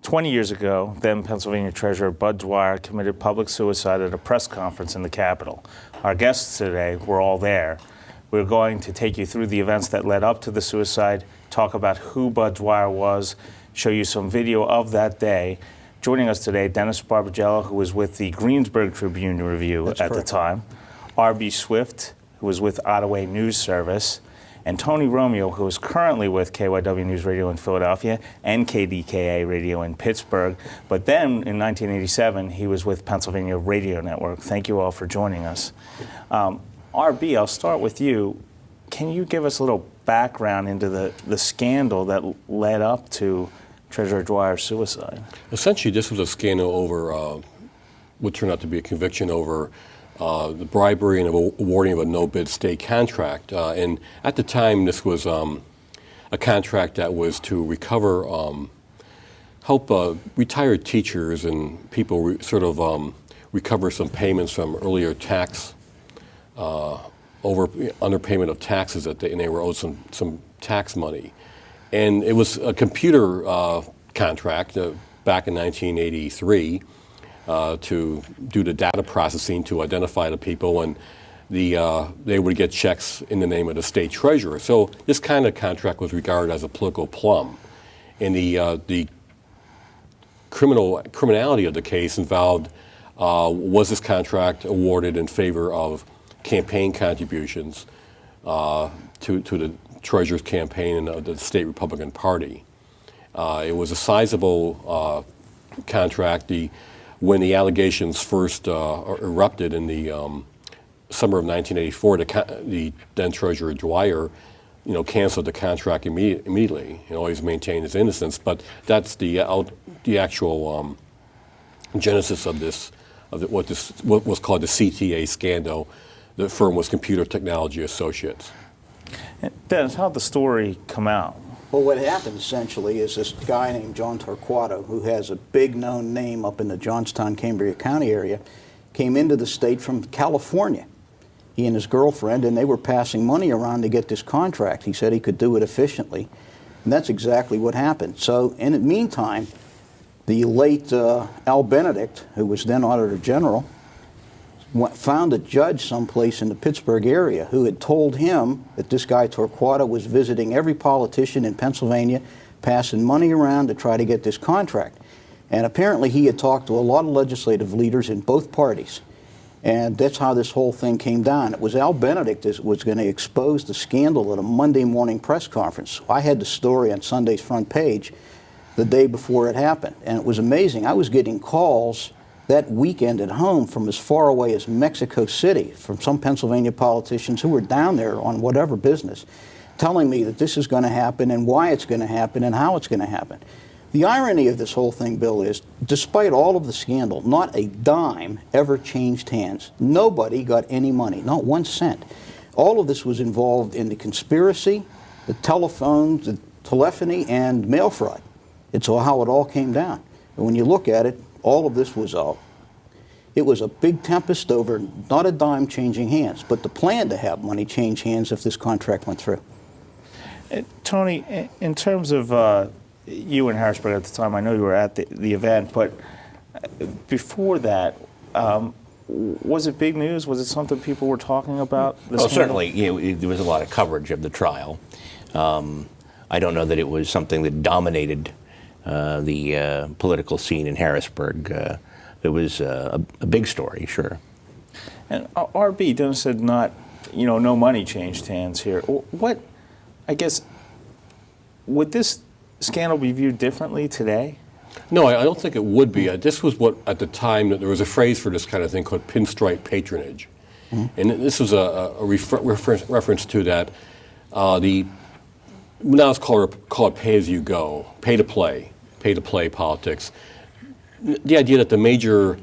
20 years ago, then Pennsylvania Treasurer Bud Dwyer committed public suicide at a press conference in the Capitol. Our guests today were all there. We're going to take you through the events that led up to the suicide, talk about who Bud Dwyer was, show you some video of that day. Joining us today, Dennis Barbagello, who was with the Greensburg Tribune Review at the time, R.B. Swift, who was with Ottawa News Service, and Tony Romeo, who is currently with KYW News Radio in Philadelphia and KDKA Radio in Pittsburgh. But then in 1987, he was with Pennsylvania Radio Network. Thank you all for joining us. RB, I'll start with you. Can you give us a little background into the scandal that led up to Treasurer Dwyer's suicide? Essentially, this was a scandal over what turned out to be a conviction over the bribery and awarding of a no-bid state contract. And at the time, this was a contract that was to recover, help retired teachers and people recover some payments from earlier tax, underpayment of taxes and they were owed some tax money. And it was a computer contract back in 1983. To do the data processing to identify the people, and they would get checks in the name of the state treasurer. So this kind of contract was regarded as a political plum. And the criminality of the case involved was this contract awarded in favor of campaign contributions to the treasurer's campaign and the state Republican Party. It was a sizable contract. When the allegations first erupted in the summer of 1984, the then Treasurer Dwyer, canceled the contract immediately. He always maintained his innocence, but that's the actual genesis of what was called the CTA scandal. The firm was Computer Technology Associates. Dennis, how'd the story come out? Well, what happened essentially is this guy named John Torquato, who has a big known name up in the Johnstown-Cambria County area, came into the state from California. He and his girlfriend, and they were passing money around to get this contract. He said he could do it efficiently, and that's exactly what happened. So in the meantime, the late Al Benedict, who was then Auditor General, found a judge someplace in the Pittsburgh area who had told him that this guy Torquato was visiting every politician in Pennsylvania, passing money around to try to get this contract. And apparently he had talked to a lot of legislative leaders in both parties. And that's how this whole thing came down. It was Al Benedict that was going to expose the scandal at a Monday morning press conference. I had the story on Sunday's front page the day before it happened. And it was amazing. I was getting calls that weekend at home from as far away as Mexico City, from some Pennsylvania politicians who were down there on whatever business, telling me that this is going to happen and why it's going to happen and how it's going to happen. The irony of this whole thing, Bill, is despite all of the scandal, not a dime ever changed hands. Nobody got any money, not 1 cent. All of this was involved in the conspiracy, the telephones, the telephony, and mail fraud. It's how it all came down. And when you look at it, all of this was it was a big tempest over not a dime changing hands, but the plan to have money change hands if this contract went through. Tony, in terms of you in Harrisburg at the time, I know you were at the event, but before that, was it big news? Was it something people were talking about? Oh, certainly. There was a lot of coverage of the trial. I don't know that it was something that dominated the political scene in Harrisburg. It was a big story, sure. And RB, Dennis said no money changed hands here. What, I guess, would this scandal be viewed differently today? No, I don't think it would be. This was what, at the time, there was a phrase for this kind of thing called pinstripe patronage. Mm-hmm. And this was a reference to that. Now it's called pay-as-you-go, pay-to-play politics. The idea that the major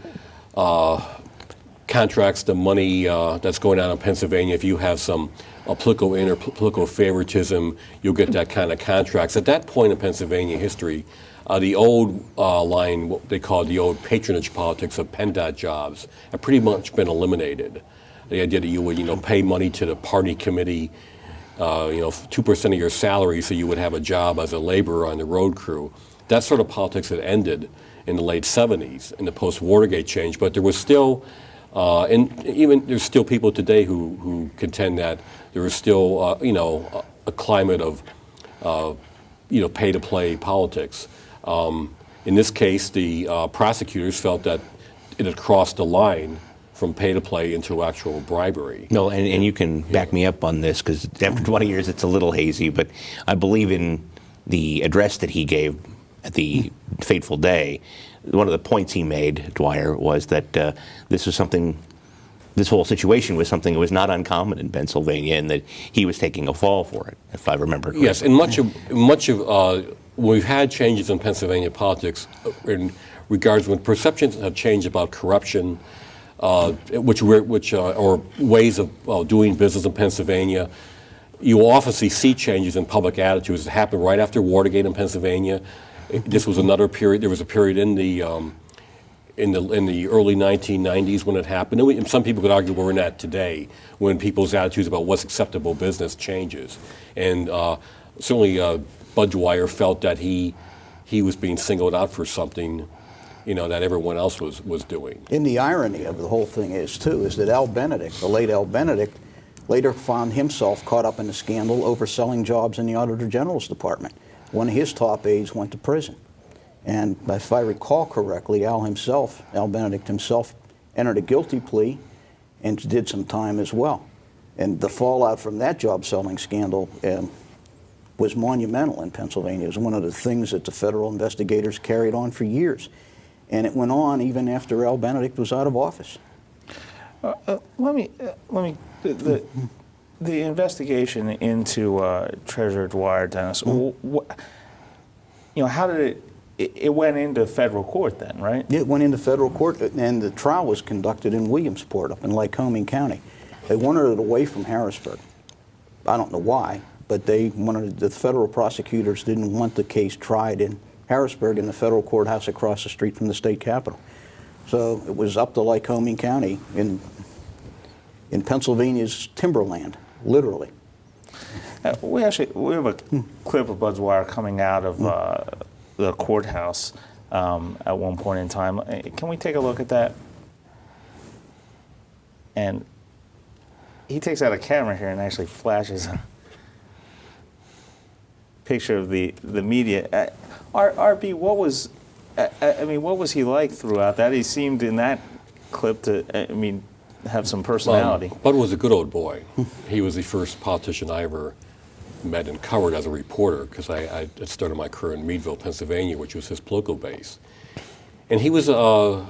contracts, the money that's going on in Pennsylvania, if you have some political or political favoritism, you'll get that kind of contracts. At that point in Pennsylvania history, the old line, what they called the old patronage politics of PennDOT jobs, have pretty much been eliminated. The idea that you would, pay money to the party committee, 2% of your salary so you would have a job as a laborer on the road crew. that sort of politics had ended in the late 70s in the post-Watergate change, but there was still, and even there's still people today who contend that there is still, a climate of, pay-to-play politics. In this case, the prosecutors felt that it had crossed the line from pay-to-play into actual bribery. No, and you can back me up on this, because after 20 years it's a little hazy, but I believe in the address that he gave at the fateful day. One of the points he made, Dwyer, was that this whole situation was something that was not uncommon in Pennsylvania, and that he was taking a fall for it, if I remember correctly. Yes, and much of we've had changes in Pennsylvania politics in regards when perceptions have changed about corruption, which or ways of doing business in Pennsylvania. You will often see sea changes in public attitudes. It happened right after Watergate in Pennsylvania. This was another period. There was a period in the early 1990s when it happened. And some people could argue we're in that today, when people's attitudes about what's acceptable business changes. And certainly Bud Dwyer felt that he was being singled out for something, that everyone else was doing. And the irony of the whole thing is that Al Benedict, the late Al Benedict, later found himself caught up in a scandal over selling jobs in the Auditor General's department. One of his top aides went to prison. And if I recall correctly, Al Benedict himself, entered a guilty plea and did some time as well. And the fallout from that job-selling scandal was monumental in Pennsylvania. It was one of the things that the federal investigators carried on for years. And it went on even after Al Benedict was out of office. The investigation into Treasurer Dwyer, Dennis, how did it went into federal court then, right? It went into federal court, and the trial was conducted in Williamsport up in Lycoming County. They wanted it away from Harrisburg. I don't know why, but the federal prosecutors didn't want the case tried in Harrisburg in the federal courthouse across the street from the state capitol. So it was up to Lycoming County in Pennsylvania's timberland, literally. We have a clip of Bud Dwyer coming out of the courthouse at one point in time. Can we take a look at that? And he takes out a camera here and actually flashes a picture of the media. RB, what was he like throughout that? He seemed in that clip to, have some personality. Bud was a good old boy. He was the first politician I ever met and covered as a reporter, because I started my career in Meadville, Pennsylvania, which was his political base. And he was a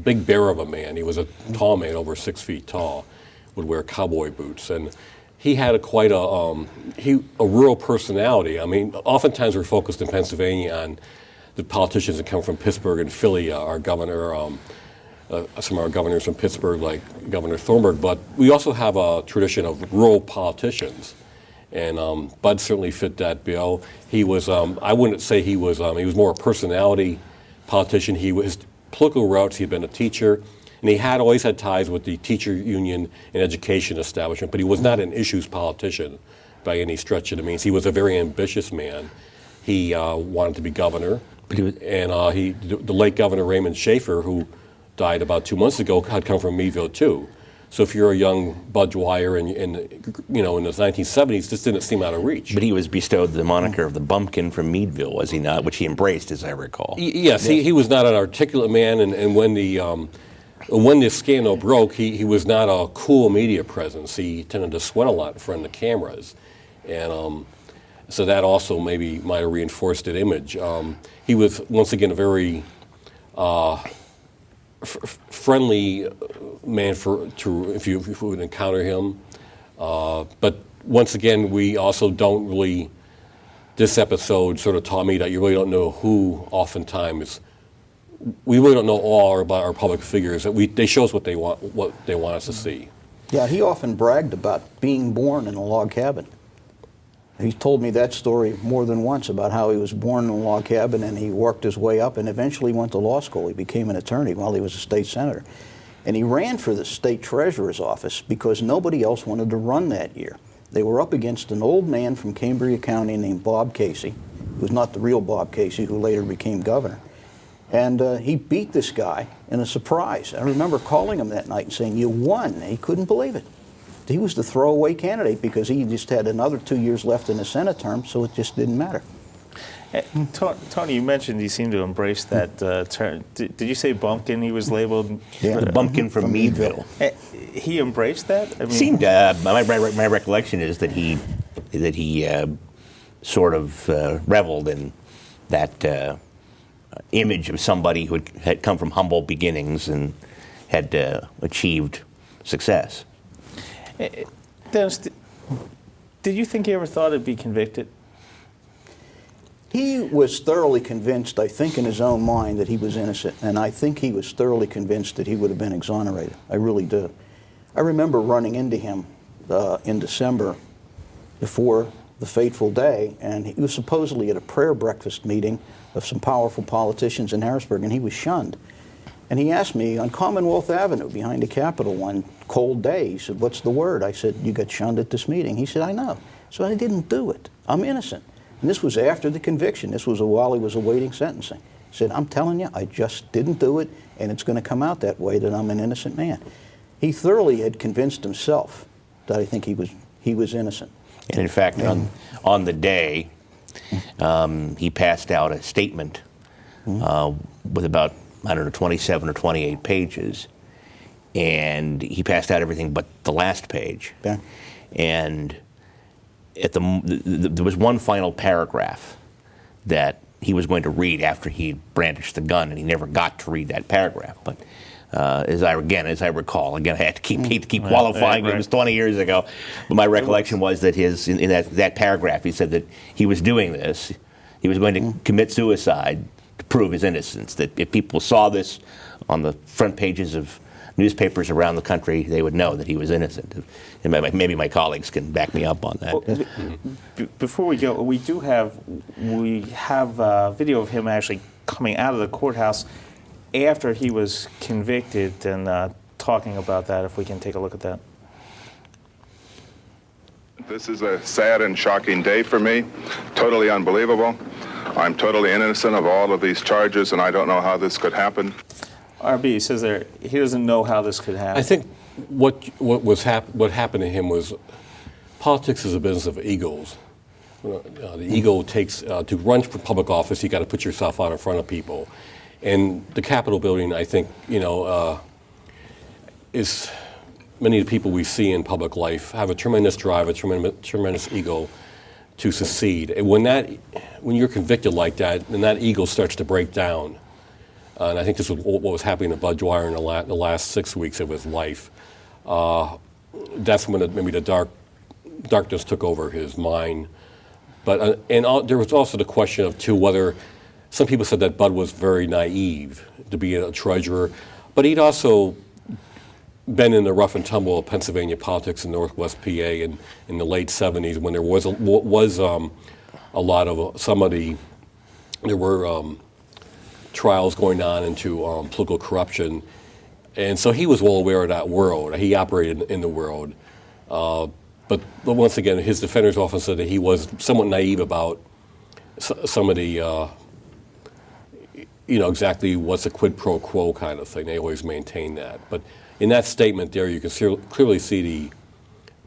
big bear of a man. He was a tall man, over 6 feet tall, would wear cowboy boots, and he had quite a rural personality. Oftentimes we're focused in Pennsylvania on the politicians that come from Pittsburgh and Philly. Our governor, some of our governors from Pittsburgh, like Governor Thornburg, but we also have a tradition of rural politicians. And Bud certainly fit that bill. He was, I wouldn't say he was more a personality politician. His political routes, he had been a teacher, and he had always had ties with the teacher union and education establishment, but he was not an issues politician by any stretch of the means. He was a very ambitious man. He wanted to be governor, the late Governor Raymond Schaefer, who died about 2 months ago, had come from Meadville too. So if you're a young Bud Dwyer in the 1970s, this didn't seem out of reach. But he was bestowed the moniker of the bumpkin from Meadville, was he not? Which he embraced, as I recall. Yes, he was not an articulate man, and when the scandal broke, he was not a cool media presence. He tended to sweat a lot in front of the cameras, and so that also maybe might have reinforced that image. He was once again a very friendly man if you would encounter him. But once again, we also don't really. This episode sort of taught me that you really don't know who. Oftentimes, we really don't know all about our public figures. They show us what they want us to see. Yeah, he often bragged about being born in a log cabin. He told me that story more than once about how he was born in a log cabin and he worked his way up and eventually went to law school. He became an attorney while he was a state senator. And he ran for the state treasurer's office because nobody else wanted to run that year. They were up against an old man from Cambria County named Bob Casey, was not the real Bob Casey, who later became governor. And he beat this guy in a surprise. I remember calling him that night and saying, "You won." He couldn't believe it. He was the throwaway candidate because he just had another 2 years left in his Senate term, so it just didn't matter. Tony, you mentioned he seemed to embrace that term. Did you say bumpkin? He was labeled The bumpkin from Meadville. He embraced that. I mean, Seemed my recollection is that he sort of reveled in that image of somebody who had come from humble beginnings and had achieved success. Dennis, did you think he ever thought he'd be convicted? He was thoroughly convinced, I think, in his own mind that he was innocent, and I think he was thoroughly convinced that he would have been exonerated. I really do. I remember running into him in December before the fateful day, and he was supposedly at a prayer breakfast meeting of some powerful politicians in Harrisburg, and he was shunned. And he asked me on Commonwealth Avenue behind the Capitol one cold day, he said, "What's the word?" I said, "You got shunned at this meeting." He said, "I know." So I didn't do it. I'm innocent. And this was after the conviction. This was while he was awaiting sentencing. He said, "I'm telling you, I just didn't do it, and it's going to come out that way that I'm an innocent man." He thoroughly had convinced himself that I think he was innocent. And in fact, on the day, he passed out a statement with about, 27 or 28 pages, and he passed out everything but the last page. Yeah. And there was one final paragraph that he was going to read after he brandished the gun, and he never got to read that paragraph. But as I recall, I had to keep qualifying. Right. It was 20 years ago, but my recollection was that in that paragraph, he said that he was doing this. He was going to commit suicide to prove his innocence. That if people saw this on the front pages of newspapers around the country, they would know that he was innocent. And maybe my colleagues can back me up on that. Well, before we go, we have video of him actually coming out of the courthouse after he was convicted and talking about that. If we can take a look at that. This is a sad and shocking day for me. Totally unbelievable. I'm totally innocent of all of these charges, and I don't know how this could happen. RB says there he doesn't know how this could happen. I think what happened to him was politics is a business of egos. The ego takes to run for public office. You got to put yourself out in front of people, and the Capitol building, I think, is many of the people we see in public life have a tremendous drive, a tremendous ego to succeed. And when you're convicted like that, then that ego starts to break down. And I think this was what was happening to Bud Dwyer in the last 6 weeks of his life. That's when maybe the darkness took over his mind. But there was also the question of whether some people said that Bud was very naive to be a treasurer, but he'd also been in the rough and tumble of Pennsylvania politics in Northwest PA in the late 70s when there was a lot of there were trials going on into political corruption, and so he was well aware of that world. He operated in the world, but once again, his defenders often said that he was somewhat naive about some of the exactly what's a quid pro quo kind of thing. They always maintain that, but in that statement there, you can clearly see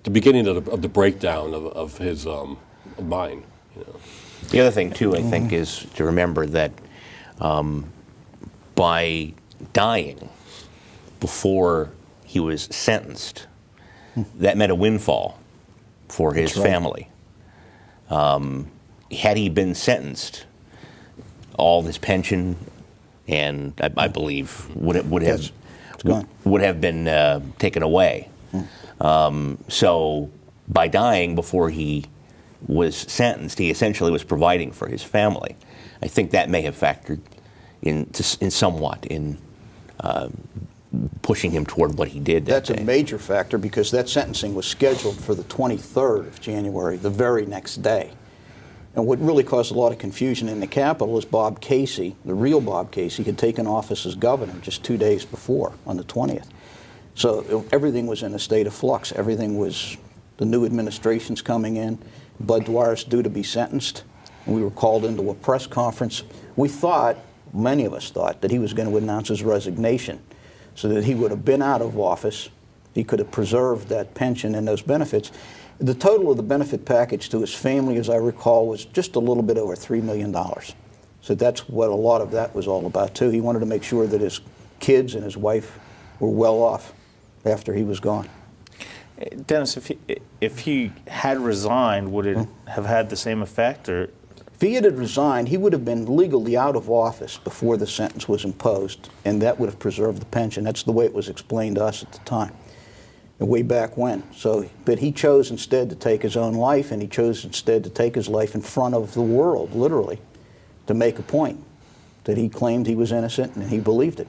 the beginning of the breakdown of his mind. The other thing too, I think, is to remember that by dying before he was sentenced, that meant a windfall for his family. Had he been sentenced, all this pension and I believe would have been taken away. So by dying before he was sentenced, he essentially was providing for his family. I think that may have factored in somewhat in pushing him toward what he did that day. That's a major factor because that sentencing was scheduled for the 23rd of January, the very next day. And what really caused a lot of confusion in the Capitol is Bob Casey, the real Bob Casey, had taken office as governor just 2 days before, on the 20th. So everything was in a state of flux. Everything was, the new administration's coming in. Bud Dwyer's due to be sentenced. We were called into a press conference. We thought, many of us thought, that he was going to announce his resignation so that he would have been out of office. He could have preserved that pension and those benefits. The total of the benefit package to his family, as I recall, was just a little bit over $3 million. So that's what a lot of that was all about, too. He wanted to make sure that his kids and his wife were well off after he was gone. Dennis, if he had resigned, would it have had the same effect? Or if he had resigned, he would have been legally out of office before the sentence was imposed, and that would have preserved the pension. That's the way it was explained to us at the time, way back when. So, but he chose instead to take his own life, and he chose instead to take his life in front of the world, literally, to make a point that he claimed he was innocent and he believed it.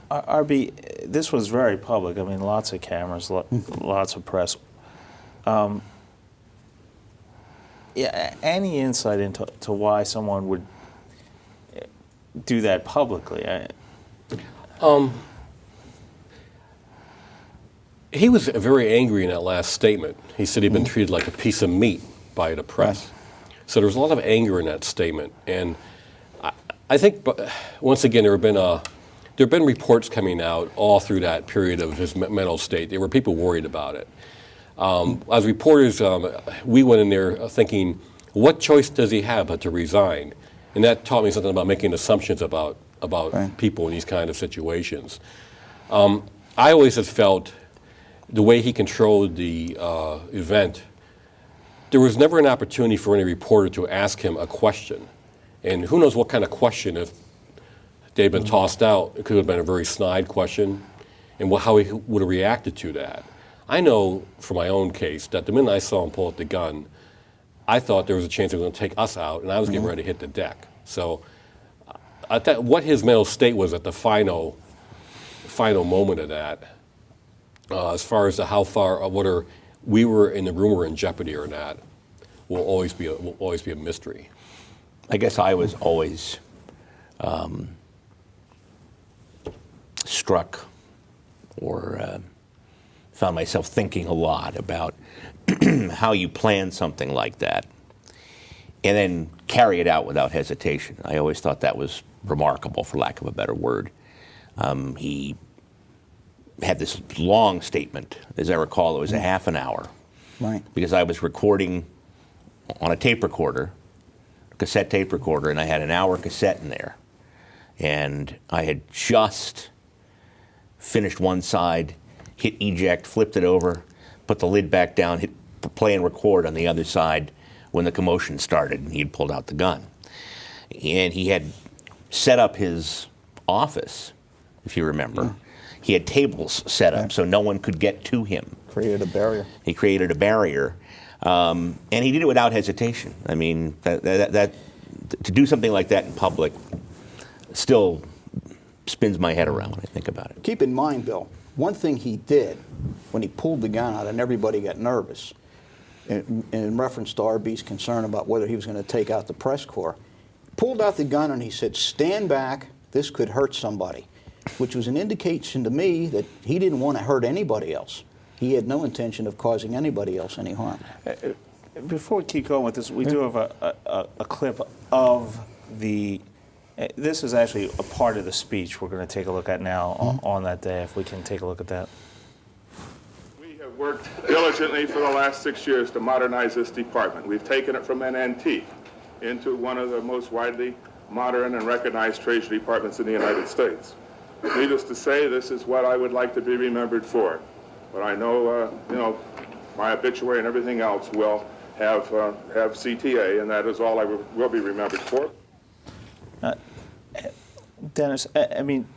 RB, this was very public. I mean, lots of cameras, lots of press. Yeah, any insight into why someone would do that publicly? He was very angry in that last statement. He said he'd been treated like a piece of meat by the press. So there was a lot of anger in that statement. And I think, once again, there have been reports coming out all through that period of his mental state. There were people worried about it. As reporters, we went in there thinking, what choice does he have but to resign? And that taught me something about making assumptions about people in these kind of situations. I always have felt the way he controlled the event, there was never an opportunity for any reporter to ask him a question. And who knows what kind of question, if they'd been tossed out, it could have been a very snide question, and how he would have reacted to that. I know from my own case that the minute I saw him pull out the gun, I thought there was a chance he was going to take us out, and I was getting ready to hit the deck. So I thought what his mental state was at the final moment of that, as far as how far, whether we were in the room or in jeopardy or not, will always be a mystery. I guess I was always struck or found myself thinking a lot about how you plan something like that and then carry it out without hesitation. I always thought that was remarkable, for lack of a better word. He had this long statement. As I recall, it was a half an hour. Right. Because I was recording on a tape recorder, cassette tape recorder, and I had an hour cassette in there. And I had just finished one side, hit eject, flipped it over, put the lid back down, hit play and record on the other side when the commotion started and he had pulled out the gun. And he had set up his office, if you remember. He had tables set up so no one could get to him. Created a barrier. He created a barrier. And he did it without hesitation. I mean, that to do something like that in public still spins my head around when I think about it. Keep in mind, Bill, one thing he did when he pulled the gun out and everybody got nervous, in reference to RB's concern about whether he was going to take out the press corps, pulled out the gun and he said, "Stand back, this could hurt somebody," which was an indication to me that he didn't want to hurt anybody else. He had no intention of causing anybody else any harm. Before we keep going with this, we do have a clip of the. This is actually a part of the speech we're going to take a look at now on that day, if we can take a look at that. We have worked diligently for the last 6 years to modernize this department. We've taken it from an antique into one of the most widely modern and recognized Treasury departments in the United States. Needless to say, this is what I would like to be remembered for. But I know, my obituary and everything else will have CTA, and that is all I will be remembered for. Dennis, I mean,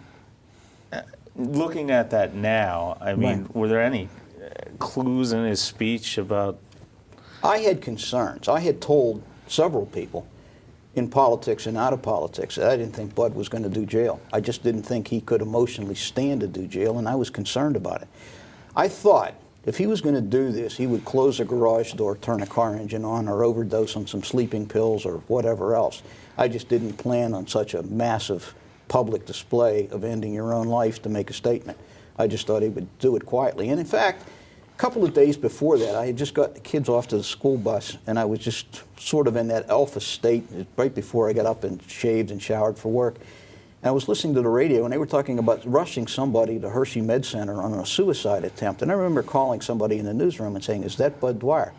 looking at that now, I mean, were there any clues in his speech about? I had concerns. I had told several people in politics and out of politics that I didn't think Bud was going to do jail. I just didn't think he could emotionally stand to do jail, and I was concerned about it. I thought if he was going to do this, he would close a garage door, turn a car engine on, or overdose on some sleeping pills or whatever else. I just didn't plan on such a massive public display of ending your own life to make a statement. I just thought he would do it quietly. And in fact, couple of days before that, I had just got the kids off to the school bus, and I was just sort of in that alpha state right before I got up and shaved and showered for work. And I was listening to the radio, and they were talking about rushing somebody to Hershey Med Center on a suicide attempt. And I remember calling somebody in the newsroom and saying, "Is that Bud Dwyer?"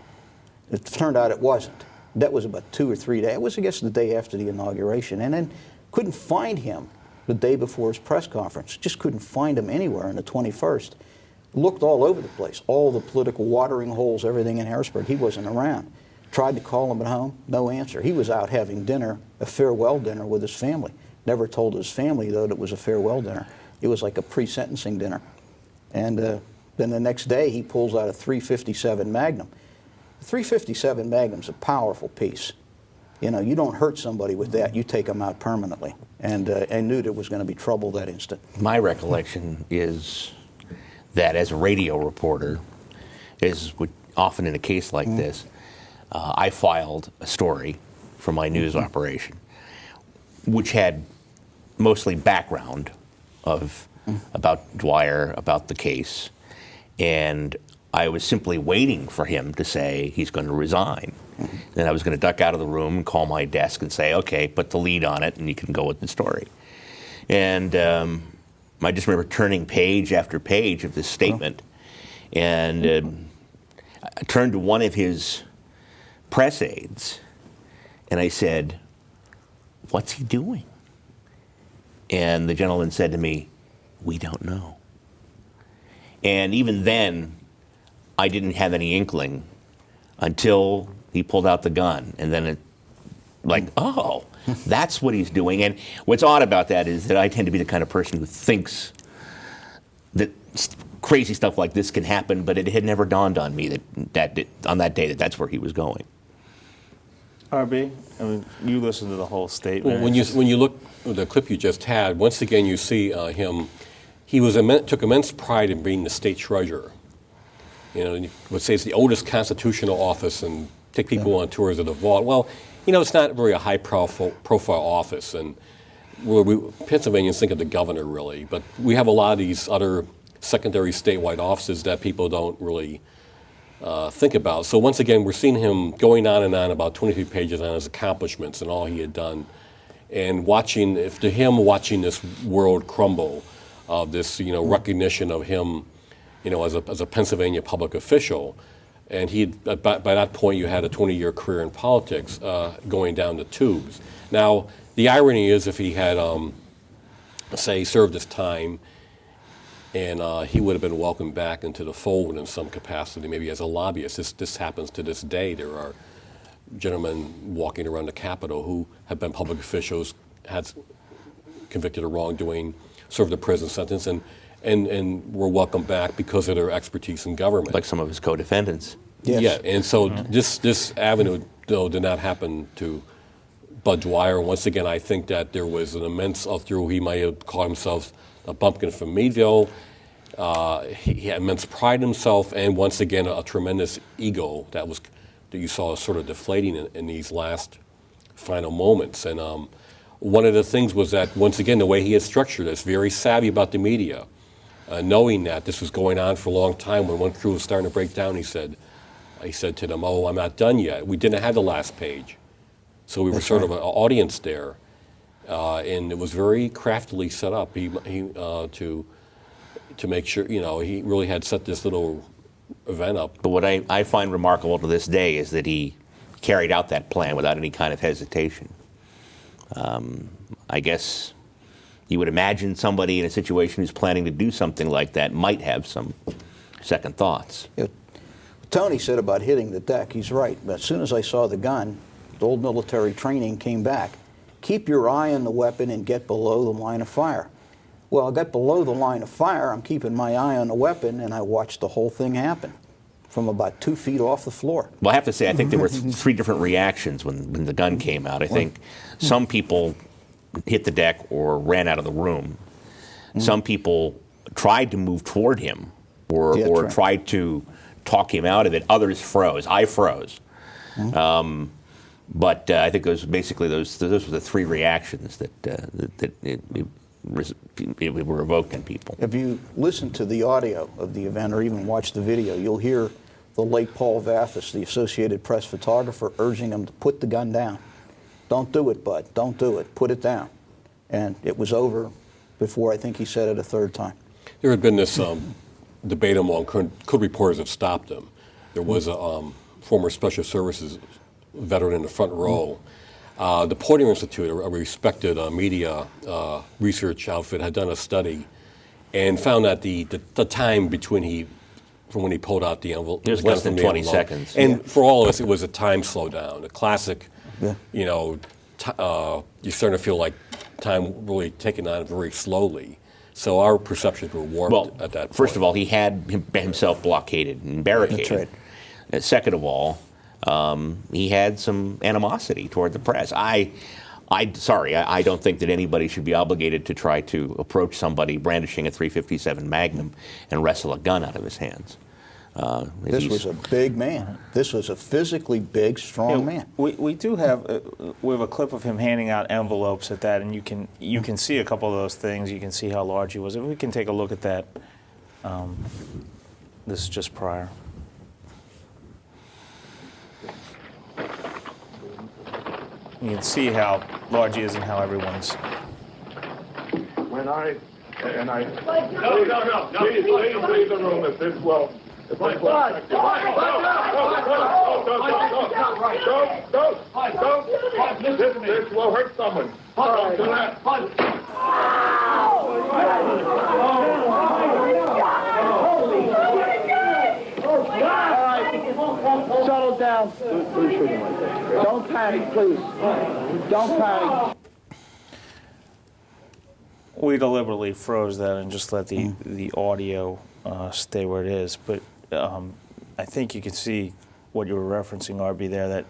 It turned out it wasn't. That was about 2 or 3 days. It was, I guess, the day after the inauguration. And then couldn't find him the day before his press conference. Just couldn't find him anywhere on the 21st. Looked all over the place, all the political watering holes, everything in Harrisburg. He wasn't around. Tried to call him at home, no answer. He was out having dinner, a farewell dinner with his family. Never told his family, though, that it was a farewell dinner. It was like a pre-sentencing dinner. And then the next day, he pulls out a .357 Magnum. The .357 Magnum's a powerful piece. You know, you don't hurt somebody with that. You take them out permanently. And I knew there was going to be trouble that instant. My recollection is that as a radio reporter, as often in a case like this, I filed a story for my news operation, which had mostly background of about Dwyer, about the case, and I was simply waiting for him to say he's going to resign. Then I was going to duck out of the room and call my desk and say, "Okay, put the lead on it, and you can go with the story." And I just remember turning page after page of this statement, and I turned to one of his press aides, and I said, "What's he doing?" And the gentleman said to me, "We don't know." And even then, I didn't have any inkling until he pulled out the gun, and then oh, that's what he's doing. And what's odd about that is that I tend to be the kind of person who thinks that crazy stuff like this can happen, but it had never dawned on me that on that day that's where he was going. RB, I mean, you listened to the whole statement. Well, when you look at the clip you just had, once again you see him. He took immense pride in being the state treasurer. You know, you would say it's the oldest constitutional office, and take people on tours of the vault. Well, you know, it's not really a high-profile office, and Pennsylvanians think of the governor, really. But we have a lot of these other secondary statewide offices that people don't really think about. So once again, we're seeing him going on and on about 23 pages on his accomplishments and all he had done, and watching this world crumble, this recognition of him, as a Pennsylvania public official. And by that point, you had a 20-year career in politics going down the tubes. Now, the irony is if he had, say, served his time, and he would have been welcomed back into the fold in some capacity, maybe as a lobbyist. This happens to this day. There are gentlemen walking around the Capitol who have been public officials, had convicted of wrongdoing, served a prison sentence, and were welcomed back because of their expertise in government. Like some of his co-defendants. Yes. Yeah, and so this avenue, though, did not happen to Bud Dwyer. Once again, I think that there was an immense through. He might have called himself a bumpkin from Meadville. He had immense pride in himself, and once again, a tremendous ego that you saw sort of deflating in these last final moments. And one of the things was that, once again, the way he had structured this, very savvy about the media, knowing that this was going on for a long time. When one crew was starting to break down, he said to them, "Oh, I'm not done yet. We didn't have the last page." So we were sort of an audience there, and it was very craftily set up. He to make sure, he really had set this little event up. But what I find remarkable to this day is that he carried out that plan without any kind of hesitation. I guess you would imagine somebody in a situation who's planning to do something like that might have some second thoughts. Yeah. Tony said about hitting the deck, he's right. But as soon as I saw the gun, the old military training came back. Keep your eye on the weapon and get below the line of fire. Well, I got below the line of fire, I'm keeping my eye on the weapon, and I watched the whole thing happen from about 2 feet off the floor. Well, I have to say, I think there were three different reactions when the gun came out. I think some people hit the deck or ran out of the room. Some people tried to move toward him or tried to talk him out of it. Others froze. I froze. But I think it was basically those were the three reactions that we were revoking people. If you listen to the audio of the event or even watch the video, you'll hear the late Paul Vathis, the Associated Press photographer, urging him to put the gun down. Don't do it, bud. Don't do it. Put it down. And it was over before I think he said it a third time. There had been this debate among could reporters have stopped him. There was a former Special Services veteran in the front row. The Porter Institute, a respected media research outfit, had done a study and found that the time from when he pulled out the envelope, it was less than 20 seconds. And for all of us, it was a time slowdown, a classic. You're starting to feel like time really taking on very slowly. So our perceptions were warped at that point. First of all, he had himself blockaded and barricaded. That's right. And second of all, he had some animosity toward the press. I don't think that anybody should be obligated to try to approach somebody brandishing a .357 Magnum and wrestle a gun out of his hands. This was a big man. This was a physically big, strong man. We do have a clip of him handing out envelopes at that, and you can see a couple of those things. You can see how large he was. If we can take a look at that, this is just prior. You can see how large he is and how everyone's. When I no, please leave the room if this will. If this will affect you. Don't. This will hurt someone. Don't do that. Settle down. Don't panic, please. Don't panic. We deliberately froze that and just let the audio stay where it is. But I think you can see what you were referencing, RB, there, that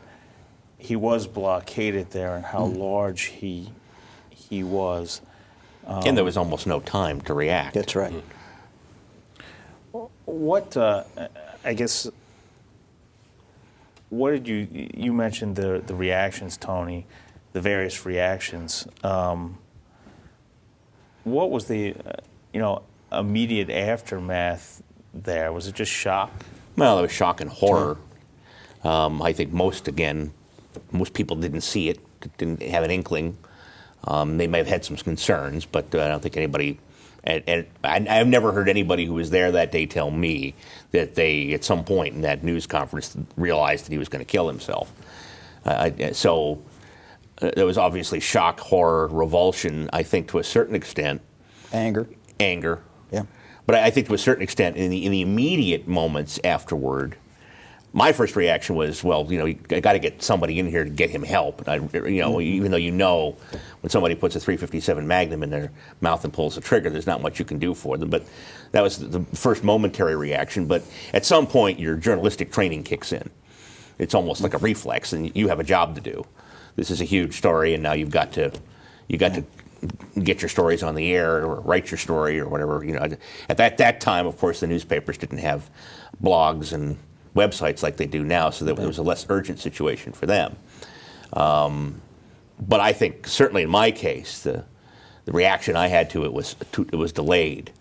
he was blockaded there and how large he was. And there was almost no time to react. That's right. What, I guess, what did you mentioned the reactions, Tony, the various reactions. What was the, immediate aftermath there? Was it just shock? Well, there was shock and horror. I think most people didn't see it, didn't have an inkling. They may have had some concerns, but I don't think anybody, and I've never heard anybody who was there that day tell me that they, at some point in that news conference, realized that he was going to kill himself. So there was obviously shock, horror, revulsion, I think to a certain extent. Anger. Yeah. But I think to a certain extent, in the immediate moments afterward, my first reaction was, well, you got to get somebody in here to get him help. Even though when somebody puts a .357 Magnum in their mouth and pulls the trigger, there's not much you can do for them. But that was the first momentary reaction. But at some point, your journalistic training kicks in. It's almost like a reflex, and you have a job to do. This is a huge story, and now you've got to get your stories on the air or write your story or whatever. At that time, of course, the newspapers didn't have blogs and websites like they do now, so that it was a less urgent situation for them. But I think certainly in my case, the reaction I had to it was delayed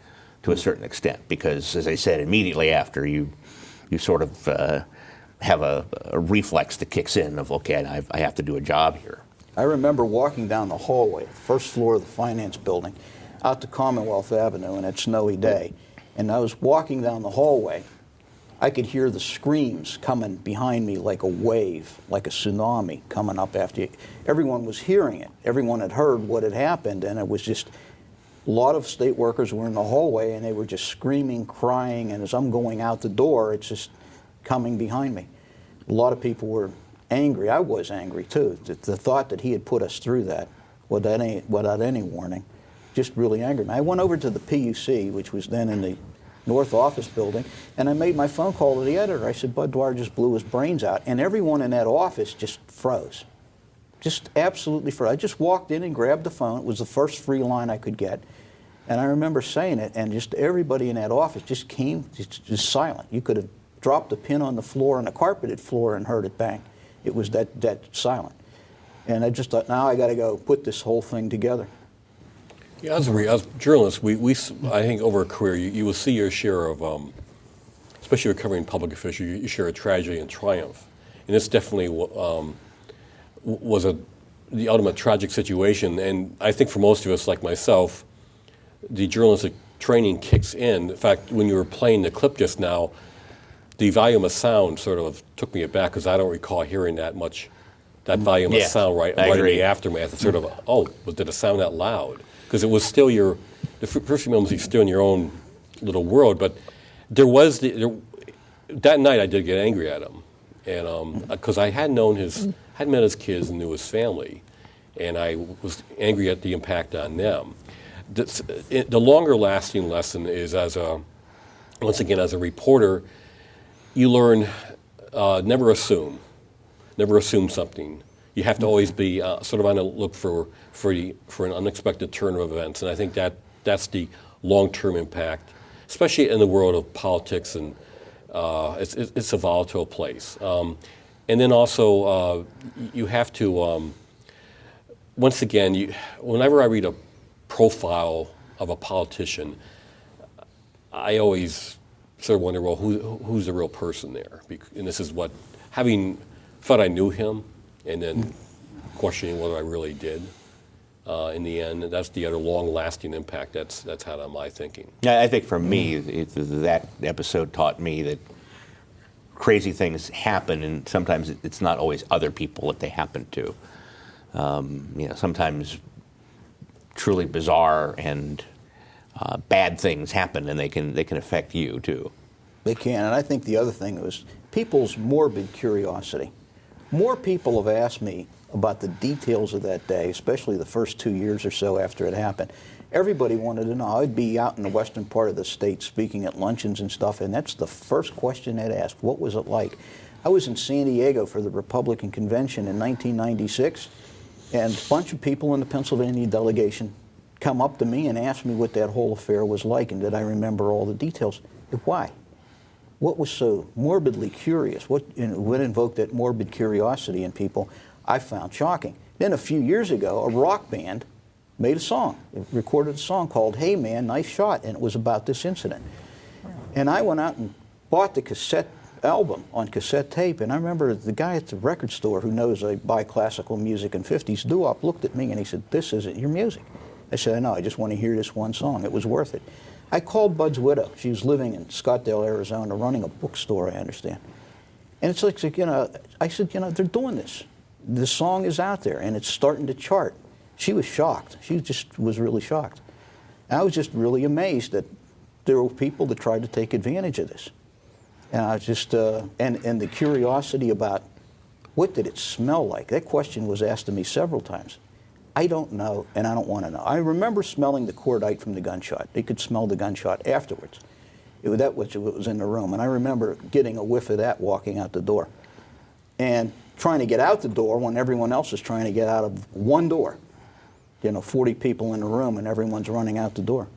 to a certain extent because, as I said, immediately after you sort of have a reflex that kicks in of, okay, I have to do a job here. I remember walking down the hallway, first floor of the finance building, out to Commonwealth Avenue on that snowy day, and I was walking down the hallway. I could hear the screams coming behind me like a wave, like a tsunami coming up after you. Everyone was hearing it. Everyone had heard what had happened, and it was just a lot of state workers were in the hallway, and they were just screaming, crying, and as I'm going out the door, it's just coming behind me. A lot of people were angry. I was angry, too. The thought that he had put us through that without any warning just really angered me. I went over to the PUC, which was then in the North Office building, and I made my phone call to the editor. I said, Bud Dwyer just blew his brains out, and everyone in that office just froze. Just absolutely froze. I just walked in and grabbed the phone. It was the first free line I could get, and I remember saying it, and just everybody in that office just came just silent. You could have dropped a pin on the floor, on a carpeted floor, and heard it bang. It was that silent. And I just thought, now I got to go put this whole thing together. Yeah, as a journalist, I think over a career, you will see your share of, especially recovering public official, your share of tragedy and triumph. And this definitely was the ultimate tragic situation. And I think for most of us, like myself, the journalistic training kicks in. In fact, when you were playing the clip just now, the volume of sound sort of took me aback because I don't recall hearing that volume of sound right in the aftermath. It's sort of, did it sound that loud? Because it was still the first few moments you're still in your own little world. But that night I did get angry at him. And because I had met his kids and knew his family. And I was angry at the impact on them. The longer lasting lesson is once again, as a reporter, you learn never assume something. You have to always be sort of on the look for an unexpected turn of events, and I think that's the long-term impact, especially in the world of politics, and it's a volatile place. And then also you have to once again, whenever I read a profile of a politician, I always sort of wonder, well, who's the real person there? And this is what, having thought I knew him, and then questioning whether I really did. In the end, that's the other long-lasting impact that's had on my thinking. Yeah, I think for me, that episode taught me that crazy things happen, and sometimes it's not always other people that they happen to. Sometimes truly bizarre and bad things happen, and they can affect you too. They can, and I think the other thing was people's morbid curiosity. More people have asked me about the details of that day, especially the first 2 years or so after it happened. Everybody wanted to know. I'd be out in the western part of the state speaking at luncheons and stuff, and that's the first question they'd ask. What was it like? I was in San Diego for the Republican convention in 1996, and a bunch of people in the Pennsylvania delegation come up to me and asked me what that whole affair was like, and did I remember all the details. Why? What was so morbidly curious? What invoked that morbid curiosity in people? I found shocking. Then a few years ago, a rock band made a song. It recorded a song called "Hey Man, Nice Shot," and it was about this incident. And I went out and bought the cassette album on cassette tape, and I remember the guy at the record store who knows I buy classical music and 50s doo-wop looked at me and he said, "This isn't your music." I said, "No, I just want to hear this one song. It was worth it." I called Bud's widow. She was living in Scottsdale, Arizona, running a bookstore, I understand. And it's like, I said, they're doing this. The song is out there, and it's starting to chart. She was shocked. She just was really shocked. I was just really amazed that there were people that tried to take advantage of this. And I just, and the curiosity about what did it smell like? That question was asked to me several times. I don't know, and I don't want to know. I remember smelling the cordite from the gunshot. They could smell the gunshot afterwards. That was in the room, and I remember getting a whiff of that walking out the door. And trying to get out the door when everyone else is trying to get out of one door. 40 people in the room, and everyone's running out the door.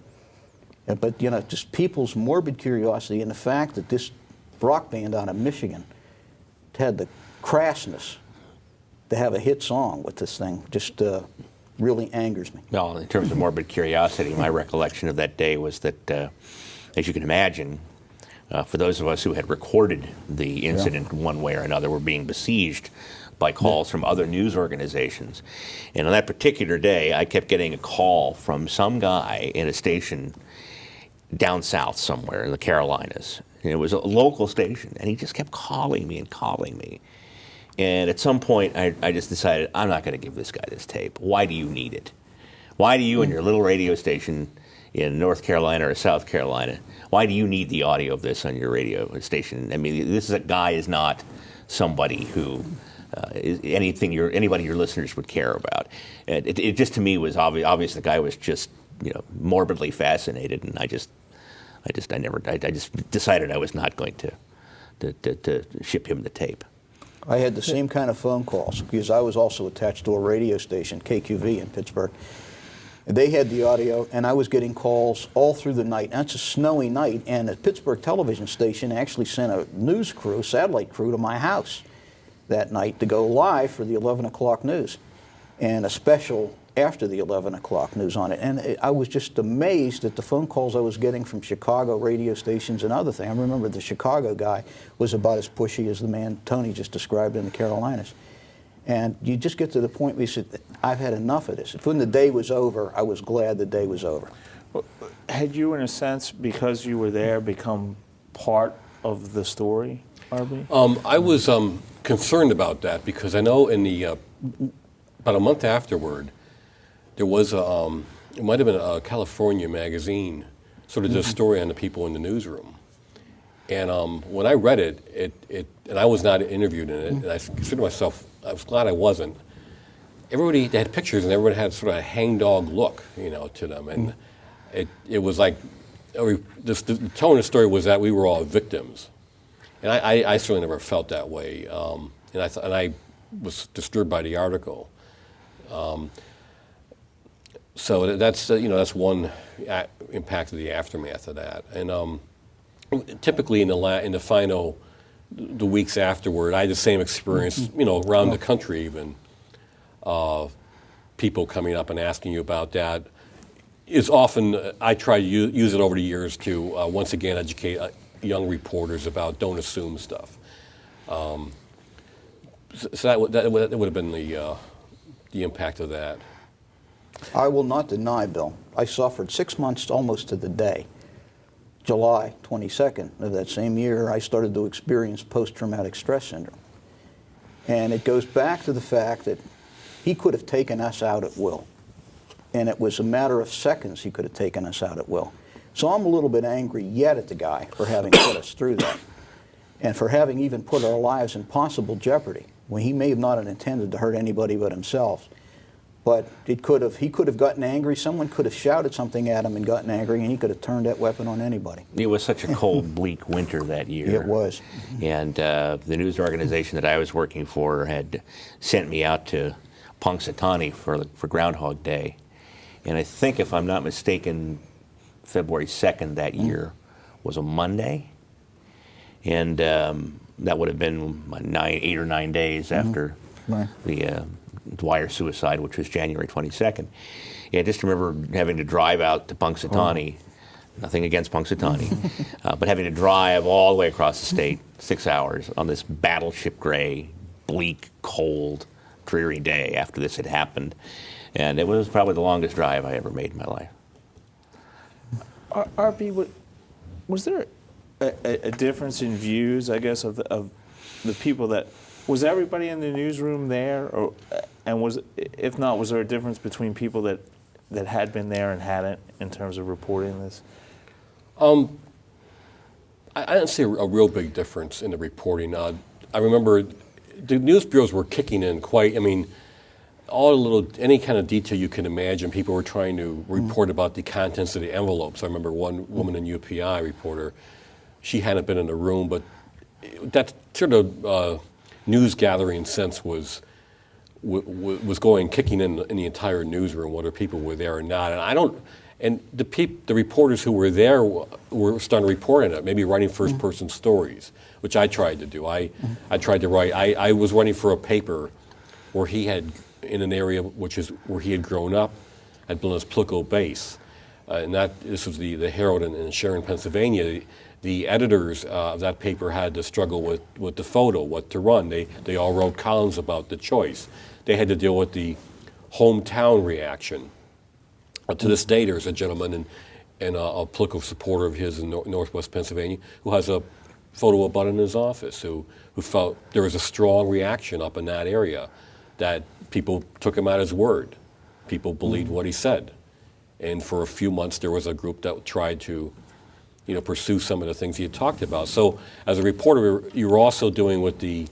But, just people's morbid curiosity and the fact that this rock band out of Michigan had the crassness to have a hit song with this thing just really angers me. Well, in terms of morbid curiosity, my recollection of that day was that, as you can imagine, for those of us who had recorded the incident one way or another, were being besieged by calls from other news organizations. And on that particular day, I kept getting a call from some guy in a station down south somewhere in the Carolinas. And it was a local station, and he just kept calling me and calling me. And at some point, I just decided, I'm not going to give this guy this tape. Why do you need it? Why do you and your little radio station in North Carolina or South Carolina, why do you need the audio of this on your radio station? I mean, this is a guy is not somebody who is anybody your listeners would care about. It just to me was obvious the guy was just morbidly fascinated, and I just decided I was not going to ship him the tape. I had the same kind of phone calls because I was also attached to a radio station, KQV in Pittsburgh. They had the audio, and I was getting calls all through the night. That's a snowy night, and the Pittsburgh television station actually sent a news crew, satellite crew, to my house that night to go live for the 11 o'clock news. And a special after the 11 o'clock news on it. And I was just amazed at the phone calls I was getting from Chicago radio stations and other things. I remember the Chicago guy was about as pushy as the man Tony just described in the Carolinas. And you just get to the point where you said, I've had enough of this. When the day was over, I was glad the day was over. Had you, in a sense, because you were there, become part of the story, Arby? I was concerned about that because I know in the about a month afterward, there was it might have been a California magazine sort of did a story on the people in the newsroom, and when I read it, and I was not interviewed in it, and I considered myself, I was glad I wasn't. Everybody, they had pictures, and everyone had sort of a hangdog look, to them, and it was like the tone of the story was that we were all victims, and I certainly never felt that way, and I was disturbed by the article. So that's that's one impact of the aftermath of that, and typically in the final the weeks afterward, I had the same experience, around the country even. People coming up and asking you about that is often, I try to use it over the years to once again educate young reporters about don't assume stuff. So that would have been the impact of that. I will not deny, Bill, I suffered 6 months almost to the day. July 22nd of that same year, I started to experience post-traumatic stress syndrome. And it goes back to the fact that he could have taken us out at will. And it was a matter of seconds he could have taken us out at will. So I'm a little bit angry yet at the guy for having put us through that. And for having even put our lives in possible jeopardy, when he may have not intended to hurt anybody but himself. But he could have gotten angry, someone could have shouted something at him and gotten angry, and he could have turned that weapon on anybody. It was such a cold, bleak winter that year. It was. And the news organization that I was working for had sent me out to Punxsutawney for Groundhog Day. And I think, if I'm not mistaken, February 2nd that year was a Monday. And that would have been 8 or 9 days after the Dwyer suicide, which was January 22nd. Yeah, I just remember having to drive out to Punxsutawney. Nothing against Punxsutawney, but having to drive all the way across the state, 6 hours, on this battleship gray, bleak, cold, dreary day after this had happened. And it was probably the longest drive I ever made in my life. RB, was there a difference in views, I guess, of the people that... Was everybody in the newsroom there? And if not, was there a difference between people that had been there and hadn't in terms of reporting this? I didn't see a real big difference in the reporting. I remember the news bureaus were kicking in quite, any kind of detail you can imagine. People were trying to report about the contents of the envelopes. I remember one woman in UPI reporter, she hadn't been in the room, but that sort of news gathering sense was kicking in the entire newsroom, whether people were there or not. And the reporters who were there were starting to report on it, maybe writing first-person stories, which I tried to do. I tried to write. I was running for a paper where he had, in an area where he had grown up, had been his political base, and this was the Herald in Sharon, Pennsylvania. The editors of that paper had to struggle with the photo, what to run. They all wrote columns about the choice. They had to deal with the hometown reaction. To this day, there's a gentleman and a political supporter of his in Northwest Pennsylvania who has a photo of Bud in his office, who felt there was a strong reaction up in that area, that people took him at his word. People believed what he said. And for a few months, there was a group that tried to pursue some of the things he had talked about. So as a reporter, you were also doing with a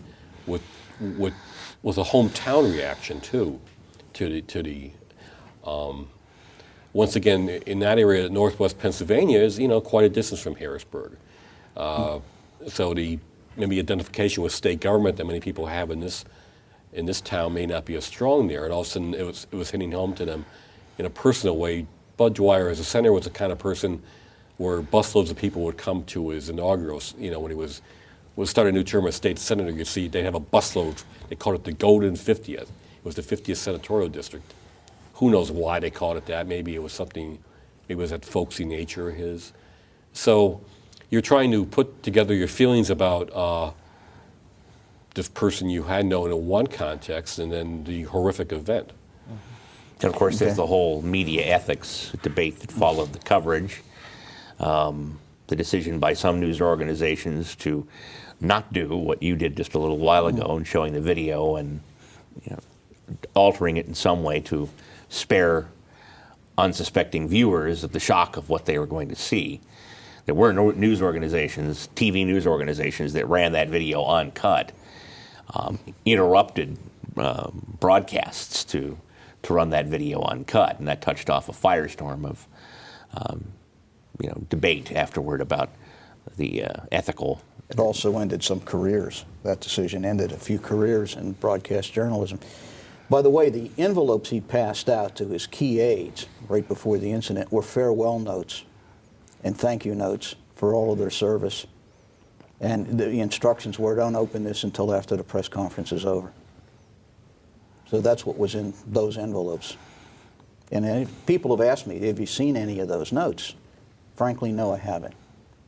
hometown reaction too, to the once again, in that area, Northwest Pennsylvania is quite a distance from Harrisburg. So the maybe identification with state government that many people have in this town may not be as strong there, and all of a sudden it was hitting home to them in a personal way. Bud Dwyer, as a senator, was the kind of person where busloads of people would come to his inaugurals. When he was start a new term as state senator, you see they'd have a busload. They called it the Golden 50th. It was the 50th senatorial district. Who knows why they called it that? Maybe it was something, maybe it was that folksy nature of his. So you're trying to put together your feelings about this person you had known in one context and then the horrific event. And of course, there's the whole media ethics debate that followed the coverage. The decision by some news organizations to not do what you did just a little while ago and showing the video and altering it in some way to spare unsuspecting viewers of the shock of what they were going to see. There were no news organizations, TV news organizations, that ran that video uncut, interrupted broadcasts to run that video uncut, and that touched off a firestorm of debate afterward about the ethical. It also ended some careers. That decision ended a few careers in broadcast journalism. By the way, the envelopes he passed out to his key aides right before the incident were farewell notes and thank you notes for all of their service. And the instructions were, don't open this until after the press conference is over. So that's what was in those envelopes. And people have asked me, have you seen any of those notes? Frankly, no, I haven't.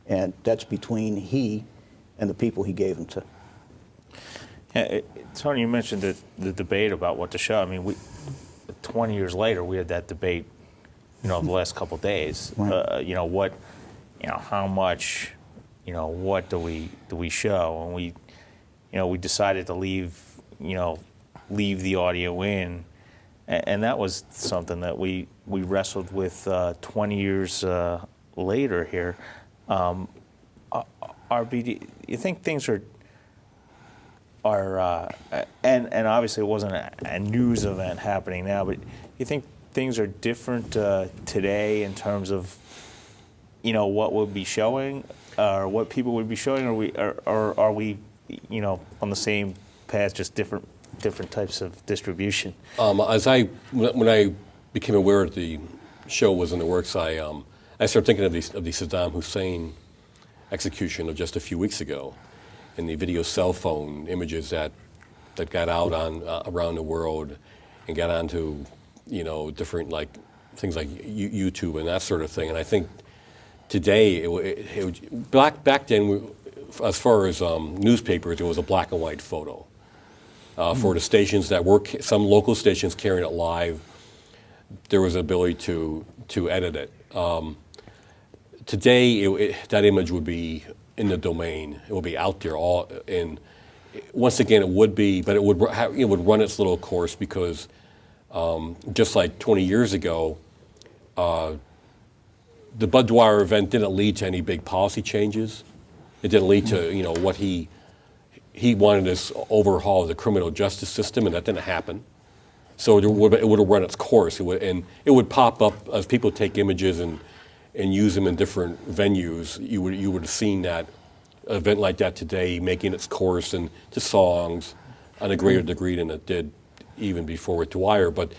And that's between he and the people he gave them to. Yeah, Tony, you mentioned the debate about what to show. I mean, 20 years later, we had that debate, the last couple of days. Right. How much, what do we show? And we decided to leave the audio in, and that was something that we wrestled with 20 years later here. RBD, you think things are and obviously it wasn't a news event happening now, but you think things are different today in terms of what we'll be showing or what people would be showing, or are we on the same path, just different types of distribution? When I became aware that the show was in the works, I started thinking of the Saddam Hussein execution of just a few weeks ago, and the video cell phone images that got out on around the world and got onto different things like YouTube and that sort of thing. And I think today back then, as far as newspapers, it was a black and white photo. For the stations that were some local stations carrying it live, there was an ability to edit it. Today, that image would be in the domain. It would be out there all in. Once again, it would be, but it would run its little course because just like 20 years ago, the Dwyer event didn't lead to any big policy changes. It didn't lead to what he wanted this overhaul of the criminal justice system, and that didn't happen. So it would have run its course. It would pop up as people take images and use them in different venues. You would have seen that event like that today making its course into songs on a greater degree than it did even before with Dwyer. But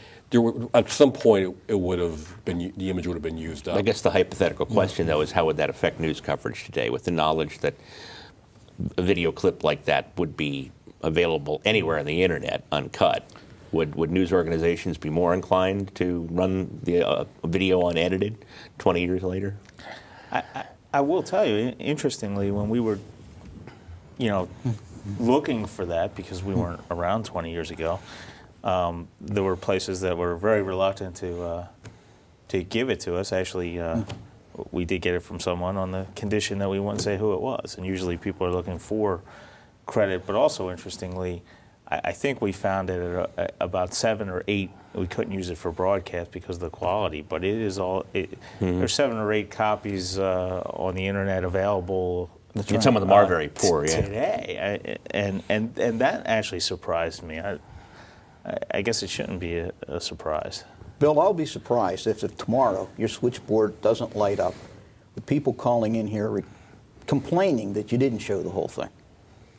at some point, the image would have been used up. I guess the hypothetical question, though, is how would that affect news coverage today with the knowledge that a video clip like that would be available anywhere on the internet, uncut? Would news organizations be more inclined to run the video unedited 20 years later? I will tell you, interestingly, when we were, looking for that because we weren't around 20 years ago, there were places that were very reluctant to give it to us. Actually, we did get it from someone on the condition that we wouldn't say who it was. And usually people are looking for credit. But also, interestingly, I think we found it at about 7 or 8. We couldn't use it for broadcast because of the quality. But it is all. There's 7 or 8 copies on the internet available. And some of them are very poor, yeah. Today, and that actually surprised me. I guess it shouldn't be a surprise. Bill, I'll be surprised if tomorrow your switchboard doesn't light up with people calling in here complaining that you didn't show the whole thing.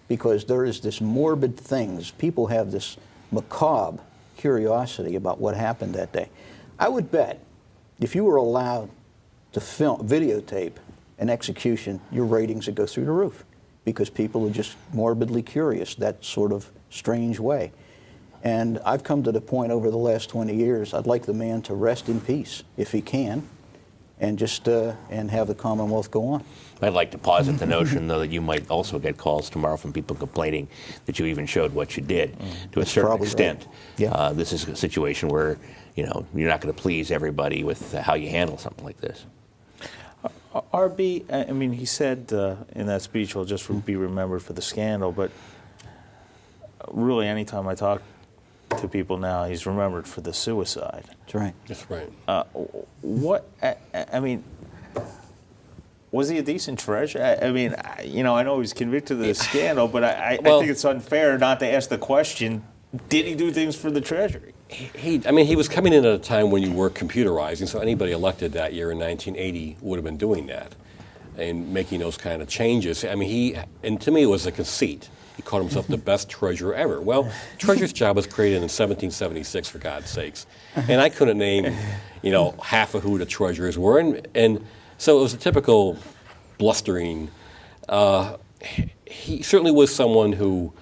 Because there is this morbid things. People have this macabre curiosity about what happened that day. I would bet if you were allowed to videotape an execution, your ratings would go through the roof because people are just morbidly curious, that sort of strange way. And I've come to the point over the last 20 years, I'd like the man to rest in peace, if he can, and just and have the Commonwealth go on. I'd like to posit the notion, though, that you might also get calls tomorrow from people complaining that you even showed what you did. To a certain probably extent, right. Yeah. This is a situation where you're not going to please everybody with how you handle something like this. RB, I mean, he said in that speech, he'll just be remembered for the scandal, but really, anytime I talk to people now, he's remembered for the suicide. That's right. That's right. I mean, was he a decent treasurer? I mean, I know he was convicted of the scandal, but I think it's unfair not to ask the question, did he do things for the Treasury? He was coming in at a time when you were computerizing, so anybody elected that year in 1980 would have been doing that and making those kind of changes. I mean, and to me it was a conceit. He called himself the best treasurer ever. Well, treasurer's job was created in 1776, for God's sakes. And I couldn't name, half of who the treasurers were. And so it was a typical blustering. He certainly was someone who,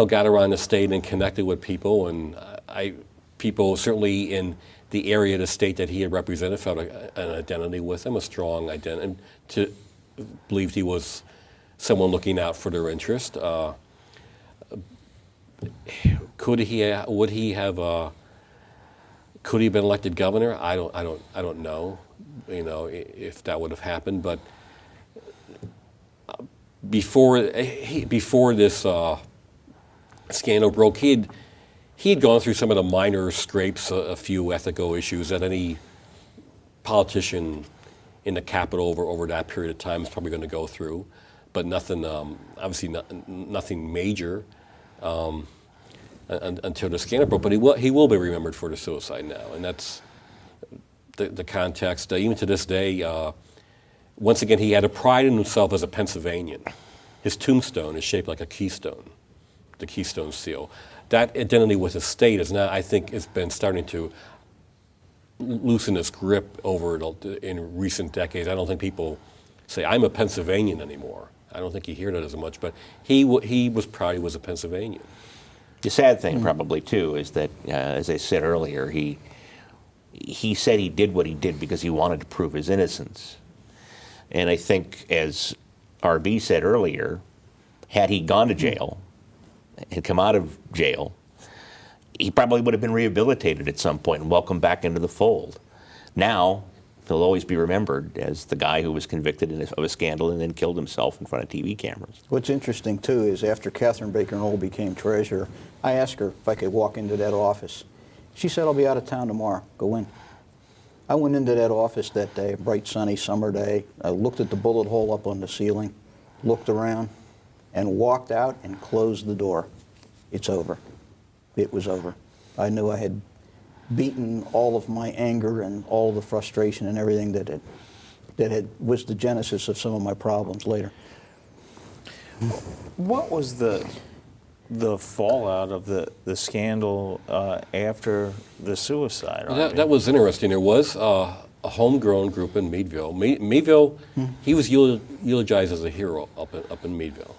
got around the state and connected with people. And people certainly in the area of the state that he had represented felt an identity with him, a strong identity, and believed he was someone looking out for their interest. Could he have been elected governor? I don't know, if that would have happened. But before this scandal broke, he had gone through some of the minor scrapes, a few ethical issues that any politician in the Capitol over that period of time is probably going to go through. But nothing, obviously nothing major until the scandal broke. But he will be remembered for the suicide now, and that's the context. Even to this day, once again, he had a pride in himself as a Pennsylvanian. His tombstone is shaped like a keystone, the Keystone Seal. That identity with the state is now, I think, has been starting to loosen its grip in recent decades. I don't think people say, I'm a Pennsylvanian anymore. I don't think you hear that as much, but he was proud he was a Pennsylvanian. The sad thing probably, too, is that, as I said earlier, he said he did what he did because he wanted to prove his innocence. And I think, as RB said earlier, had he gone to jail and come out of jail, he probably would have been rehabilitated at some point and welcomed back into the fold. Now, he'll always be remembered as the guy who was convicted of a scandal and then killed himself in front of TV cameras. What's interesting, too, is after Catherine Baker Knoll became treasurer, I asked her if I could walk into that office. She said, I'll be out of town tomorrow. Go in. I went into that office that day, a bright, sunny summer day. I looked at the bullet hole up on the ceiling, looked around, and walked out and closed the door. It's over. It was over. I knew I had beaten all of my anger and all the frustration and everything that was the genesis of some of my problems later. What was the fallout of the scandal after the suicide? Well, that was interesting. There was a homegrown group in Meadville. Meadville, he was eulogized as a hero up in Meadville.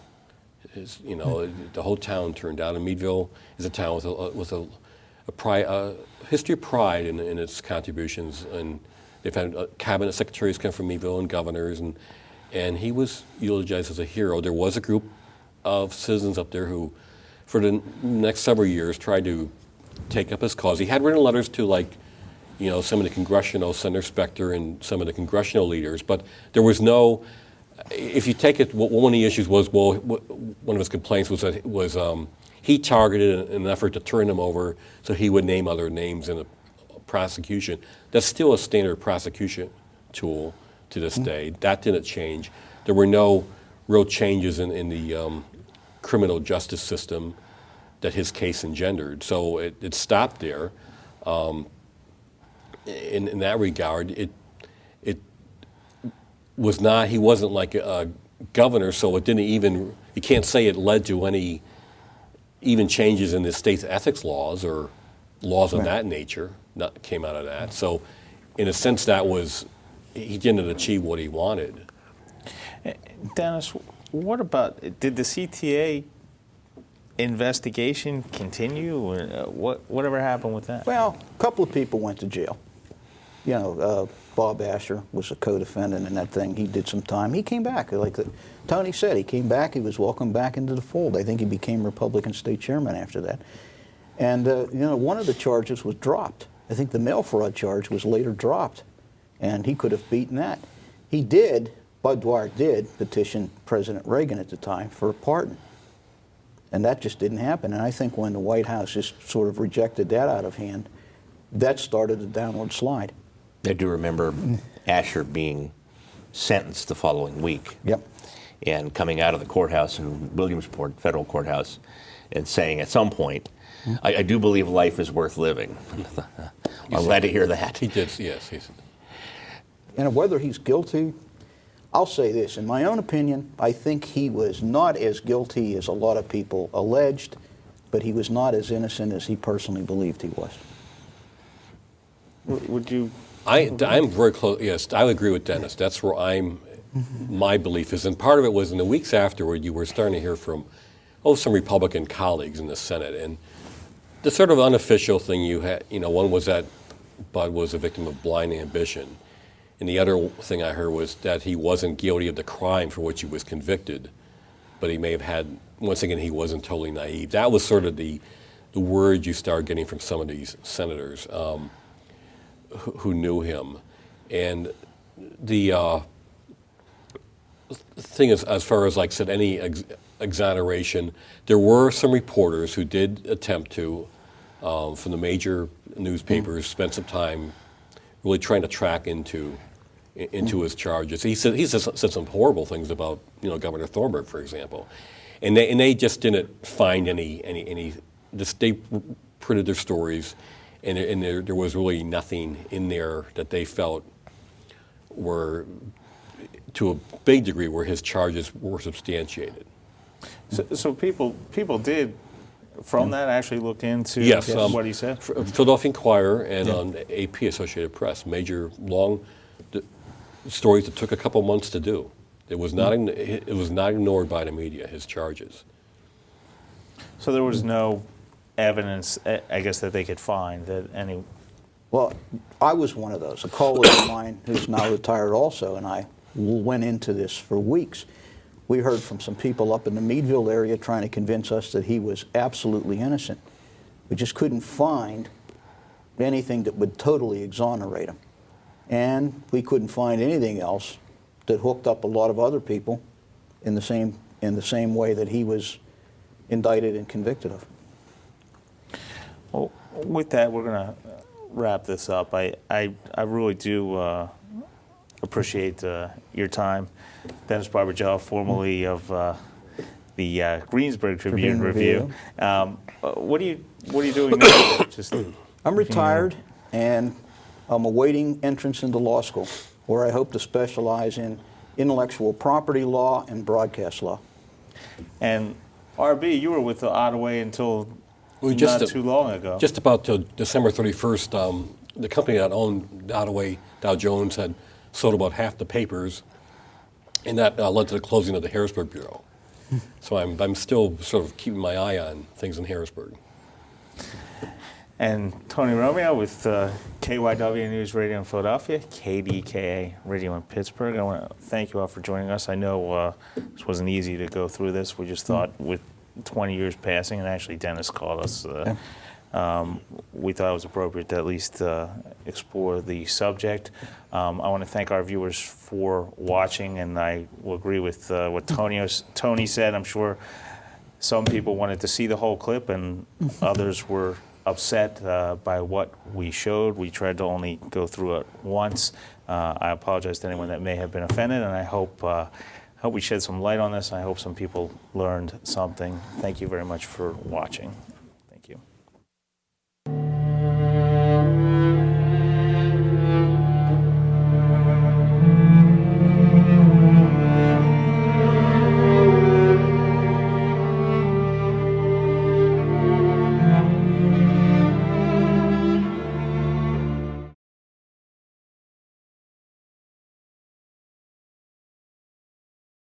The whole town turned out, and Meadville is a town with a history of pride in its contributions, and they've had cabinet secretaries come from Meadville and governors, and he was eulogized as a hero. There was a group of citizens up there who, for the next several years, tried to take up his cause. He had written letters to, some of the congressional, Senator Specter and some of the congressional leaders, but there was no. If you take it, one of the issues was, one of his complaints was that he targeted in an effort to turn him over so he would name other names in a prosecution. That's still a standard prosecution tool to this day. That didn't change. There were no real changes in the criminal justice system that his case engendered. So it stopped there. In that regard, it was not. He wasn't like a governor, so it didn't even. You can't say it led to any even changes in the state's ethics laws or laws of that nature. Came out of that. So, in a sense, he didn't achieve what he wanted. Dennis, what about, did the CTA investigation continue? Whatever happened with that? Well, a couple of people went to jail. You know, Bob Asher was a co-defendant in that thing. He did some time. He came back. Like Tony said, he came back. He was welcomed back into the fold. I think he became Republican state chairman after that. And, you know, one of the charges was dropped. I think the mail fraud charge was later dropped, and he could have beaten that. He did, Bud Dwyer did, petition President Reagan at the time for a pardon. And that just didn't happen. And I think when the White House just sort of rejected that out of hand, that started a downward slide. I do remember Asher being sentenced the following week. Yep. And coming out of the courthouse in Williamsport, federal courthouse, and saying at some point, I do believe life is worth living. I'm glad to hear that. He did, yes. And whether he's guilty, I'll say this. In my own opinion, I think he was not as guilty as a lot of people alleged, but he was not as innocent as he personally believed he was. Would you? I'm very close. Yes, I agree with Dennis. That's where my belief is. And part of it was in the weeks afterward, you were starting to hear from, some Republican colleagues in the Senate. And the sort of unofficial thing you had, one was that Bud was a victim of blind ambition. And the other thing I heard was that he wasn't guilty of the crime for which he was convicted, but he may have had, once again, he wasn't totally naive. That was sort of the word you start getting from some of these senators who knew him. And the thing is, as far as, like I said, any exoneration, there were some reporters who did attempt to, from the major newspapers, spend some time really trying to track into his charges. He said some horrible things about Governor Thornburg, for example, and they just didn't find any. They printed their stories, and there was really nothing in there that they felt were, to a big degree, where his charges were substantiated. So people did from that actually look into what he said? Philadelphia Inquirer and on AP, Associated Press, major long stories that took a couple months to do. It was not ignored by the media, his charges. So there was no evidence, I guess, that they could find that any. Well, I was one of those. A colleague of mine who's now retired also, and I went into this for weeks. We heard from some people up in the Meadville area trying to convince us that he was absolutely innocent. We just couldn't find anything that would totally exonerate him. And we couldn't find anything else that hooked up a lot of other people in the same way that he was indicted and convicted of. Well, with that, we're going to wrap this up. I really do appreciate your time. Dennis Barbagello, formerly of the Greensburg Tribune Review. What are you doing now? I'm retired, and I'm awaiting entrance into law school, where I hope to specialize in intellectual property law and broadcast law. And RB, you were with the Ottaway until not too long ago. Just about till December 31st, the company that owned Ottaway, Dow Jones, had sold about half the papers, and that led to the closing of the Harrisburg Bureau. So I'm still sort of keeping my eye on things in Harrisburg. And Tony Romeo with KYW News Radio in Philadelphia, KDKA Radio in Pittsburgh. I want to thank you all for joining us. I know this wasn't easy to go through this. We just thought with 20 years passing, and actually Dennis called us, we thought it was appropriate to at least explore the subject. I want to thank our viewers for watching, and I will agree with what Tony said. I'm sure some people wanted to see the whole clip, and others were upset by what we showed. We tried to only go through it once. I apologize to anyone that may have been offended, and I hope we shed some light on this. I hope some people learned something. Thank you very much for watching.